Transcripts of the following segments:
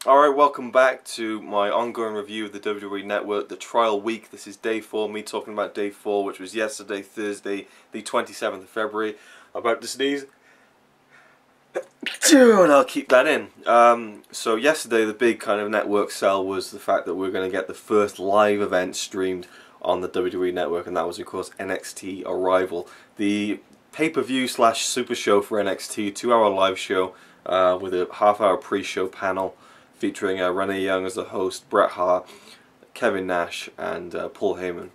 Alright, welcome back to my ongoing review of the WWE Network, the trial week. This is day 4, me talking about day 4, which was yesterday, Thursday, the 27th of February. I'm about to sneeze. And I'll keep that in. So yesterday the big kind of network sell was the fact that we're going to get the first live event streamed on the WWE Network, and that was of course NXT Arrival. The pay-per-view slash super show for NXT, 2-hour live show with a half-hour pre-show panel featuring Renee Young as the host, Bret Hart, Kevin Nash, and Paul Heyman.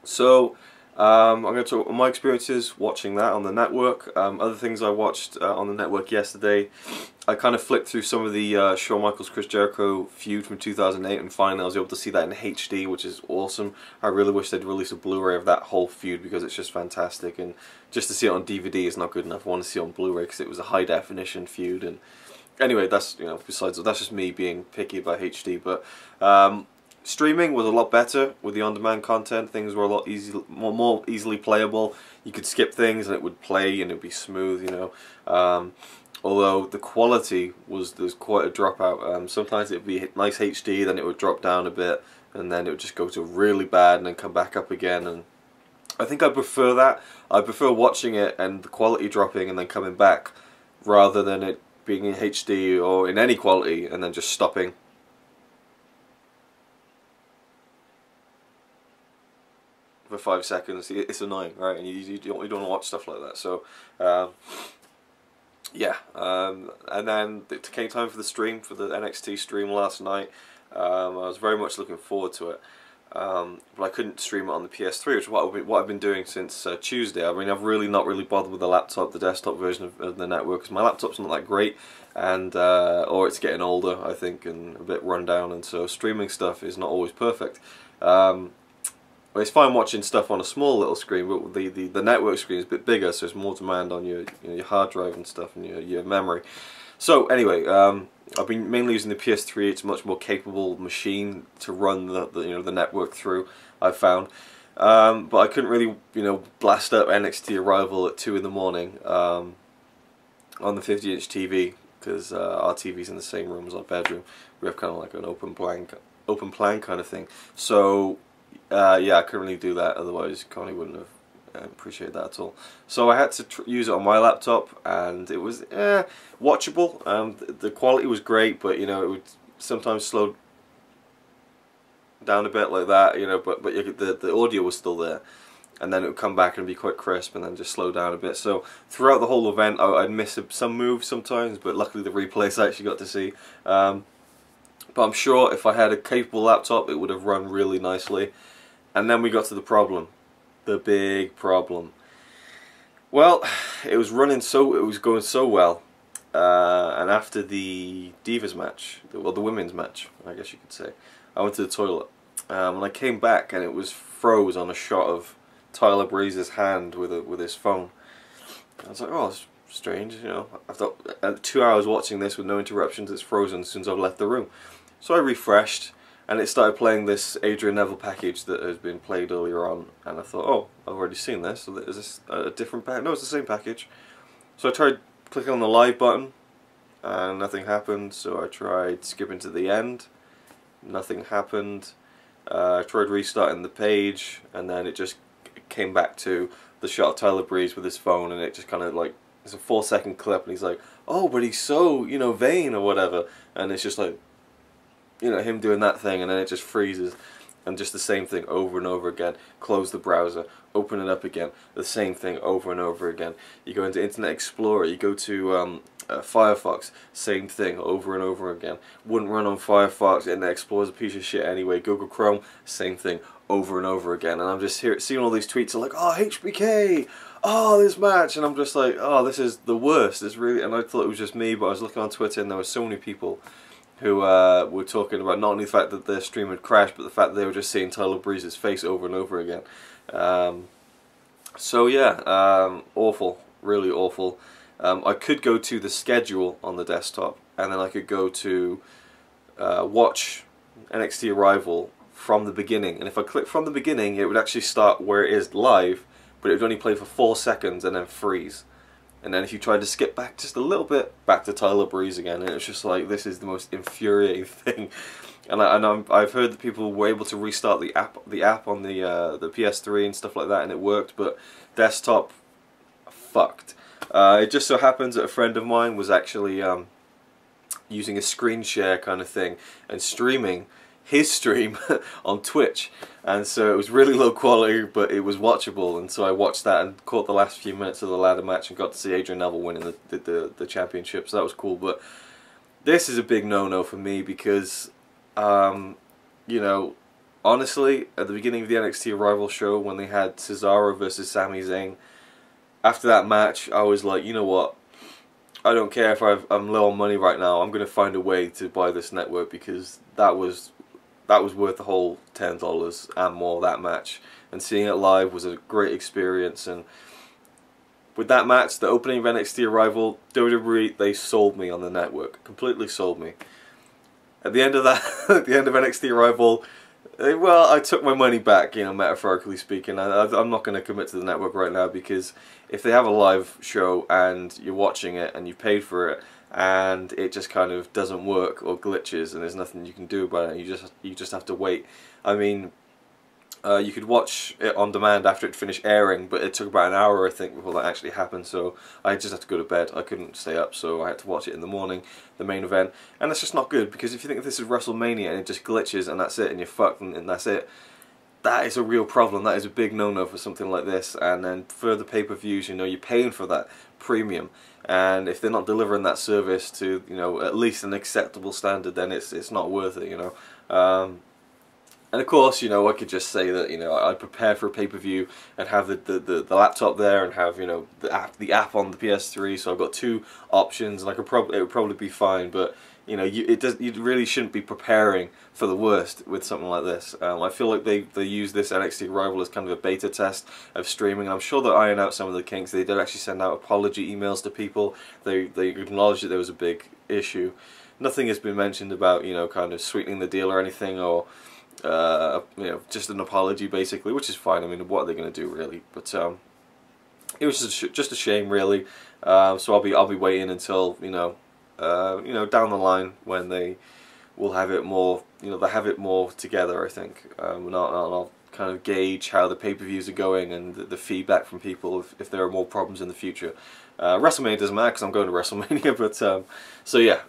So I'm going to talk about my experiences watching that on the network. Other things I watched on the network yesterday, I kind of flipped through some of the Shawn Michaels Chris Jericho feud from 2008, and finally I was able to see that in HD, which is awesome. I really wish they'd release a Blu-ray of that whole feud because it's just fantastic, and just to see it on DVD is not good enough. I want to see it on Blu-ray because it was a high definition feud. And anyway, that's, you know, besides that's just me being picky about HD, but streaming was a lot better with the on-demand content. Things were a lot more easily playable. You could skip things and it would play and it'd be smooth, you know. Although the quality there's quite a dropout. Sometimes it'd be nice HD, then it would drop down a bit, and then it would just go to really bad and then come back up again. And I think I prefer that. I prefer watching it and the quality dropping and then coming back, rather than it being in HD or in any quality and then just stopping. For 5 seconds. It's annoying, right? And you don't want to watch stuff like that. So yeah, and then it came time for the stream, for the NXT stream last night. I was very much looking forward to it, but I couldn't stream it on the PS3, which is what I've been doing since Tuesday. I mean, I've really not bothered with the laptop, the desktop version of the network, because my laptop's not that great, and or it's getting older, I think, and a bit run down, and so streaming stuff is not always perfect. It's fine watching stuff on a small little screen, but the network screen is a bit bigger, so there's more demand on your hard drive and stuff, and your memory. So anyway, I've been mainly using the PS3. It's a much more capable machine to run the network through, I've found. But I couldn't really blast up NXT Arrival at 2 in the morning on the 50-inch TV, because our TV's in the same room as our bedroom. We have kind of like an open plan kind of thing. So yeah, I couldn't really do that, otherwise Connie wouldn't have appreciated that at all. So I had to use it on my laptop, and it was watchable. The quality was great, but it would sometimes slow down a bit like that, but the audio was still there, and then it would come back and be quite crisp and then just slow down a bit. So throughout the whole event I'd miss some moves sometimes, but luckily the replays I actually got to see. But I'm sure if I had a capable laptop it would have run really nicely. And then we got to the problem, the big problem. Well, it was going so well, and after the Divas match, the women's match, I guess you could say, I went to the toilet, and I came back and it was froze on a shot of Tyler Breeze's hand with his phone. I was like, oh, that's strange, After 2 hours watching this with no interruptions, it's frozen as soon as I've left the room. So I refreshed, and it started playing this Adrian Neville package that has been played earlier on, and I thought, oh, I've already seen this, so is this a different package? No, it's the same package. So I tried clicking on the live button, and nothing happened, so I tried skipping to the end, nothing happened. I tried restarting the page, and then it just came back to the shot of Tyler Breeze with his phone, and it just kind of like, it's a 4-second clip, and he's like, oh, but he's so, vain or whatever, and it's just like, him doing that thing, and then it just freezes, and just the same thing over and over again. Close the browser, open it up again, the same thing over and over again. You go into Internet Explorer, you go to Firefox, same thing over and over again. Wouldn't run on Firefox, Internet Explorer's a piece of shit anyway. Google Chrome, same thing over and over again. And I'm just seeing all these tweets are like, oh, HBK, oh, this match, and I'm just like, oh, this is the worst. It's really, and I thought it was just me, but I was looking on Twitter and there were so many people who were talking about not only the fact that their stream had crashed, but the fact that they were just seeing Tyler Breeze's face over and over again. So yeah, awful, really awful. I could go to the schedule on the desktop, and then I could go to watch NXT Arrival from the beginning, and if I click from the beginning it would actually start where it is live, but it would only play for 4 seconds and then freeze. And then if you tried to skip back just a little bit, back to Tyler Breeze again, and it's just like, this is the most infuriating thing. And I've heard that people were able to restart the app on the PS3 and stuff like that, and it worked, but desktop, fucked. It just so happens that a friend of mine was actually using a screen share kind of thing and streaming his stream on Twitch, and so it was really low quality, but it was watchable, and so I watched that and caught the last few minutes of the ladder match and got to see Adrian Neville winning the championship, so that was cool. But this is a big no-no for me because, you know, honestly, at the beginning of the NXT Arrival show, when they had Cesaro versus Sami Zayn, after that match, I was like, you know what, I don't care if I'm low on money right now, I'm going to find a way to buy this network, because that was worth the whole $10 and more, that match. And seeing it live was a great experience. And with that match, the opening of NXT Arrival, WWE, they sold me on the network. Completely sold me. At the end of that, at the end of NXT Arrival, well, I took my money back, you know, metaphorically speaking. I'm not going to commit to the network right now, because if they have a live show and you're watching it and you paid for it, and it just kind of doesn't work or glitches and there's nothing you can do about it, you just have to wait. I mean, you could watch it on demand after it finished airing, but it took about an hour, I think, before that actually happened, so I just had to go to bed. I couldn't stay up, so I had to watch it in the morning, the main event, and that's just not good, because if you think this is WrestleMania and it just glitches and that's it, and you're fucked and that's it, that is a real problem. That is a big no-no for something like this. And then for the pay-per-views, you know, you're paying for that premium, and if they're not delivering that service to, you know, at least an acceptable standard, then it's not worth it, you know. And of course, you know, I could just say that, you know, I'd prepare for a pay-per-view and have the laptop there and have, you know, the app on the PS3, so I've got two options, and it would probably be fine. But you know, you really shouldn't be preparing for the worst with something like this. I feel like they use this NXT Arrival as kind of a beta test of streaming, and I'm sure they'll iron out some of the kinks. They did actually send out apology emails to people. They acknowledged that there was a big issue. Nothing has been mentioned about, you know, kind of sweetening the deal or anything, or you know, just an apology basically, which is fine. I mean, what are they going to do really? But it was just a shame, really. So I'll be waiting until, you know, down the line when they will have it more, you know, they have it more together, I think. And I'll kind of gauge how the pay-per-views are going and the feedback from people if there are more problems in the future. WrestleMania doesn't matter because I'm going to WrestleMania, but so yeah,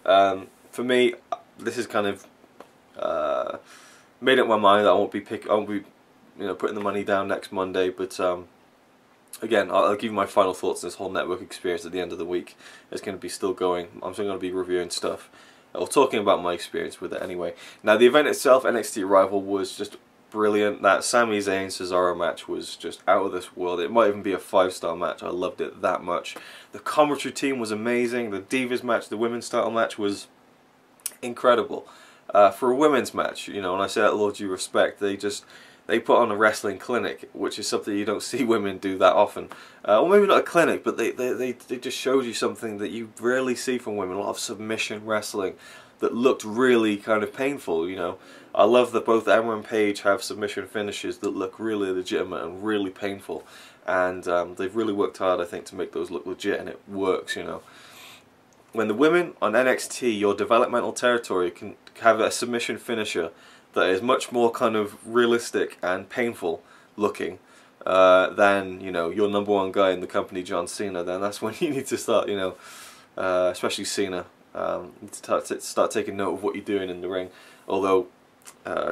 for me, this is kind of made up my mind that I won't be you know, putting the money down next Monday, but again, I'll give you my final thoughts on this whole network experience at the end of the week. It's going to be still going. I'm still going to be reviewing stuff, or talking about my experience with it anyway. Now, the event itself, NXT Arrival, was just brilliant. That Sami Zayn Cesaro match was just out of this world. It might even be a 5-star match. I loved it that much. The commentary team was amazing. The Divas match, the women's title match, was incredible. For a women's match, you know, and I say that with all due respect, they put on a wrestling clinic, which is something you don't see women do that often. Or maybe not a clinic, but they just showed you something that you rarely see from women, a lot of submission wrestling that looked really kind of painful, you know. I love that both Emma and Paige have submission finishes that look really legitimate and really painful, and they've really worked hard, I think, to make those look legit, and it works, you know. When the women on NXT, your developmental territory, can have a submission finisher that is much more kind of realistic and painful looking than, you know, your #1 guy in the company, John Cena, then that's when you need to start, you know, especially Cena, need to start taking note of what you're doing in the ring. Although,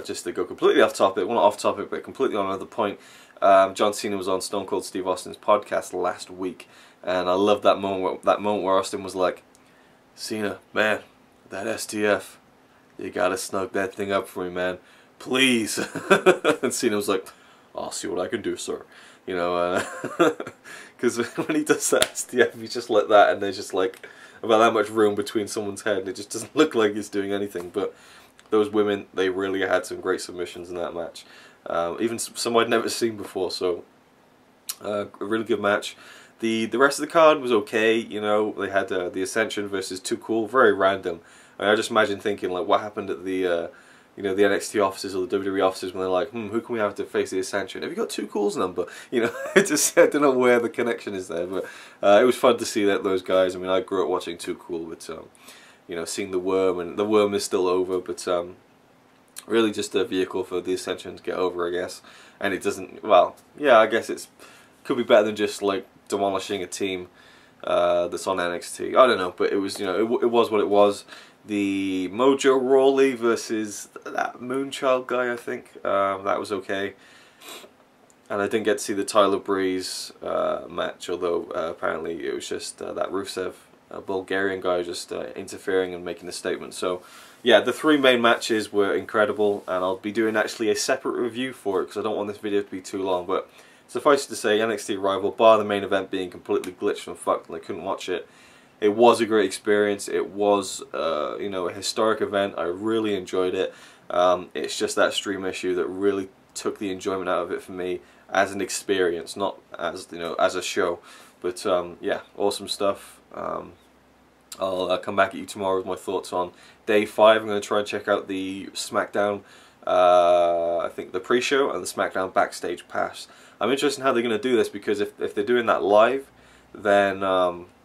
just to go completely off topic, well, not off topic, but completely on another point, John Cena was on Stone Cold Steve Austin's podcast last week, and I loved that moment where Austin was like, Cena, man, that STF, you gotta snug that thing up for me, man, please. And Cena was like, I'll see what I can do, sir. You know, because when he does that STF, he's just like that, and there's just like about that much room between someone's head, and it just doesn't look like he's doing anything. But those women, they really had some great submissions in that match, even some I'd never seen before. So a really good match. The rest of the card was okay, you know. They had the Ascension versus Too Cool, very random. I just imagine thinking, like, what happened at the you know, the NXT offices or the WWE offices when they're like, who can we have to face the Ascension? Have you got Too Cool's number? You know, I don't know where the connection is there, but it was fun to see those guys. I mean, I grew up watching Too Cool, but you know, seeing the Worm, and the Worm is still over, but really just a vehicle for the Ascension to get over, I guess. And it doesn't, well, yeah, I guess could be better than just like demolishing a team that's on NXT. I don't know, but it was, you know, it was what it was. The Mojo Rawley versus that Moonchild guy, I think, that was okay. And I didn't get to see the Tyler Breeze match, although apparently it was just that Rusev Bulgarian guy just interfering and making a statement. So yeah, the 3 main matches were incredible, and I'll be doing actually a separate review for it because I don't want this video to be too long. But suffice to say, NXT Rival, bar the main event being completely glitched and fucked and I couldn't watch it, it was a great experience. It was you know, a historic event. I really enjoyed it. It's just that stream issue that really took the enjoyment out of it for me as an experience, not as, you know, as a show. But yeah, awesome stuff. I'll come back at you tomorrow with my thoughts on Day 5. I'm going to try and check out the SmackDown, I think the pre-show, and the SmackDown Backstage Pass. I'm interested in how they're going to do this, because if they're doing that live, then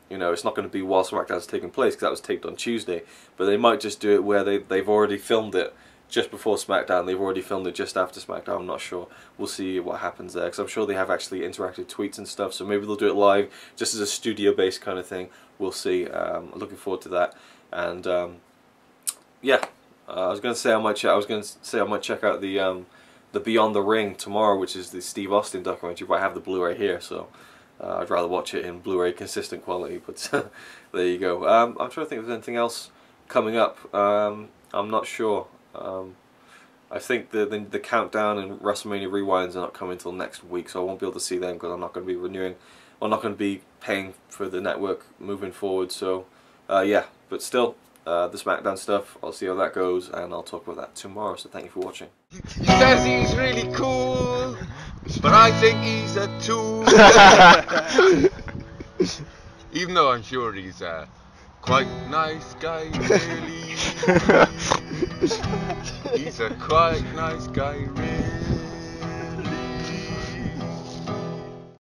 you know, it's not going to be while SmackDown's taking place, because that was taped on Tuesday. But they might just do it where they've already filmed it just before SmackDown, they've already filmed it just after SmackDown. I'm not sure. We'll see what happens there, because I'm sure they have actually interactive tweets and stuff, so maybe they'll do it live, just as a studio-based kind of thing. We'll see. I'm looking forward to that. And yeah, I was going to say I might check out the Beyond the Ring tomorrow, which is the Steve Austin documentary, but I have the Blu-ray here, so I'd rather watch it in Blu-ray consistent quality. But there you go. I'm trying to think if there's anything else coming up. I'm not sure. I think the countdown and WrestleMania rewinds are not coming until next week, so I won't be able to see them because I'm not going to be renewing. I'm not going to be paying for the network moving forward. So yeah, but still, the SmackDown stuff, I'll see how that goes, and I'll talk about that tomorrow. So thank you for watching. He says he's really cool, but I think he's a tool. Even though I'm sure he's a quite nice guy, really. He's a quite nice guy, really.